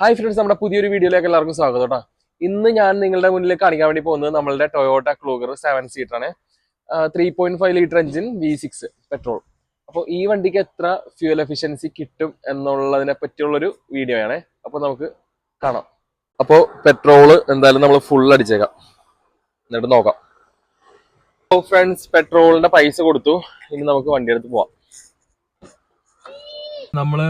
Hi friends, നമ്മുടെ പുതിയൊരു വീഡിയോയിലേക്ക് എല്ലാവർക്കും സ്വാഗതം കേട്ടോ. ഇന്ന് ഞാൻ നിങ്ങളുടെ മുന്നിലേക്ക് കാണിക്കാൻ വേണ്ടി പോകുന്നത് നമ്മളുടെ ടൊയോട്ട ക്ലൂഗർ 7 സീറ്റർ ആണ്. 3.5 ലിറ്റർ എഞ്ചിൻ V6 പെട്രോൾ. അപ്പോൾ ഈ വണ്ടിക്ക് എത്ര ഫ്യൂൽ എഫിഷ്യൻസി കിട്ടും എന്നുള്ളതിനെ പറ്റിയുള്ളൊരു വീഡിയോ ആണ്. അപ്പോൾ നമുക്ക് കാണാം. അപ്പോൾ പെട്രോള് എന്തായാലും നമ്മൾ ഫുൾ അടിച്ചേക്കാം, എന്നിട്ട് നോക്കാം. അപ്പോൾ ഫ്രണ്ട്സ്, പെട്രോളിന്റെ പൈസ കൊടുത്തു. ഇനി നമുക്ക് വണ്ടി എടുത്ത് പോവാം. നമ്മള്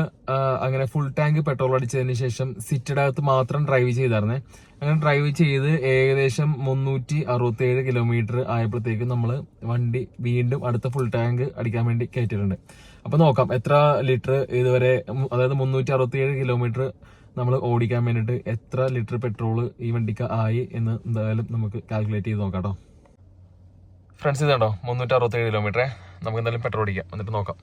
അങ്ങനെ ഫുൾ ടാങ്ക് പെട്രോൾ അടിച്ചതിന് ശേഷം സിറ്റിയുടെ അകത്ത് മാത്രം ഡ്രൈവ് ചെയ്തായിരുന്നേ. അങ്ങനെ ഡ്രൈവ് ചെയ്ത് ഏകദേശം 367 കിലോമീറ്റർ ആയപ്പോഴത്തേക്കും നമ്മൾ വണ്ടി വീണ്ടും അടുത്ത ഫുൾ ടാങ്ക് അടിക്കാൻ വേണ്ടി കയറ്റിയിട്ടുണ്ട്. അപ്പൊ നോക്കാം എത്ര ലിറ്റർ ഇതുവരെ, അതായത് 367 കിലോമീറ്റർ നമ്മൾ ഓടിക്കാൻ വേണ്ടിയിട്ട് എത്ര ലിറ്റർ പെട്രോൾ ഈ വണ്ടിക്ക് ആയി എന്ന് എന്തായാലും നമുക്ക് കാൽക്കുലേറ്റ് ചെയ്ത് നോക്കാം കേട്ടോ. ഫ്രണ്ട്സ്, ഇതാണോ 367 കിലോമീറ്ററേ. നമുക്ക് എന്തായാലും പെട്രോൾ അടിക്കാം, എന്നിട്ട് നോക്കാം.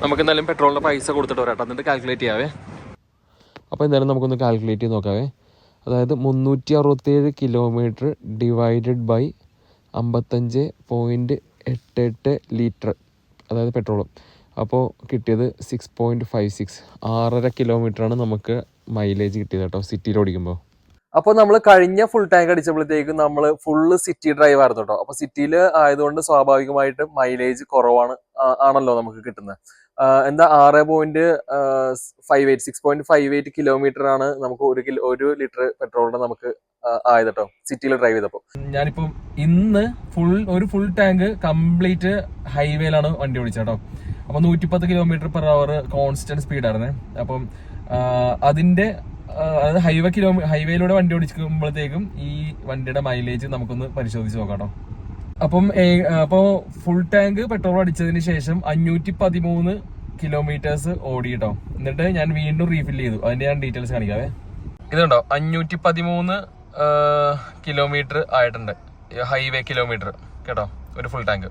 നമുക്ക് എന്തായാലും പെട്രോളിൻ്റെ പൈസ കൊടുത്തിട്ട് വരാട്ടോ, എന്നിട്ട് കാൽക്കുലേറ്റ് ചെയ്യാവേ. അപ്പോൾ എന്തായാലും നമുക്കൊന്ന് കാൽക്കുലേറ്റ് ചെയ്ത് നോക്കാവേ. അതായത് 367 കിലോമീറ്റർ ഡിവൈഡഡ് ബൈ 55.88 ലിറ്റർ, അതായത് പെട്രോൾ. അപ്പോൾ കിട്ടിയത് 6.56, 6.5 കിലോമീറ്ററാണ് നമുക്ക് മൈലേജ് കിട്ടിയത് കേട്ടോ സിറ്റിയിൽ ഓടിക്കുമ്പോൾ. അപ്പോൾ നമ്മൾ കഴിഞ്ഞ ഫുൾ ടാങ്ക് അടിച്ചപ്പോഴത്തേക്കും നമ്മൾ ഫുള്ള് സിറ്റി ഡ്രൈവ് ആയിരുന്നു കേട്ടോ. അപ്പോൾ സിറ്റിയിൽ ആയതുകൊണ്ട് സ്വാഭാവികമായിട്ട് മൈലേജ് കുറവാണ് ആണല്ലോ നമുക്ക് കിട്ടുന്നത്. എന്താ 6.58 കിലോമീറ്റർ ആണ് നമുക്ക് ഒരു ലിറ്റർ പെട്രോളിന് നമുക്ക് ആയത് കേട്ടോ സിറ്റിയിൽ ഡ്രൈവ് ചെയ്തപ്പോൾ. ഞാനിപ്പം ഇന്ന് ഒരു ഫുൾ ടാങ്ക് കംപ്ലീറ്റ് ഹൈവേയിലാണ് വണ്ടി ഓടിച്ചത് കേട്ടോ. അപ്പോൾ 110 കിലോമീറ്റർ പെർ അവർ കോൺസ്റ്റന്റ് സ്പീഡായിരുന്നേ. അപ്പം അതിന്റെ അതായത് ഹൈവേയിലൂടെ വണ്ടി ഓടിക്കുമ്പോഴത്തേക്കും ഈ വണ്ടിയുടെ മൈലേജ് നമുക്കൊന്ന് പരിശോധിച്ച് നോക്കാം കേട്ടോ. അപ്പോൾ ഫുൾ ടാങ്ക് പെട്രോൾ അടിച്ചതിന് ശേഷം 513 കിലോമീറ്റേഴ്സ് ഓടി കേട്ടോ. എന്നിട്ട് ഞാൻ വീണ്ടും റീഫിൽ ചെയ്തു. അതിന്റെ ഞാൻ ഡീറ്റെയിൽസ് കാണിക്കാവേ. ഇതുണ്ടോ 513 കിലോമീറ്റർ ആയിട്ടുണ്ട് ഹൈവേ കിലോമീറ്റർ കേട്ടോ ഒരു ഫുൾ ടാങ്ക്.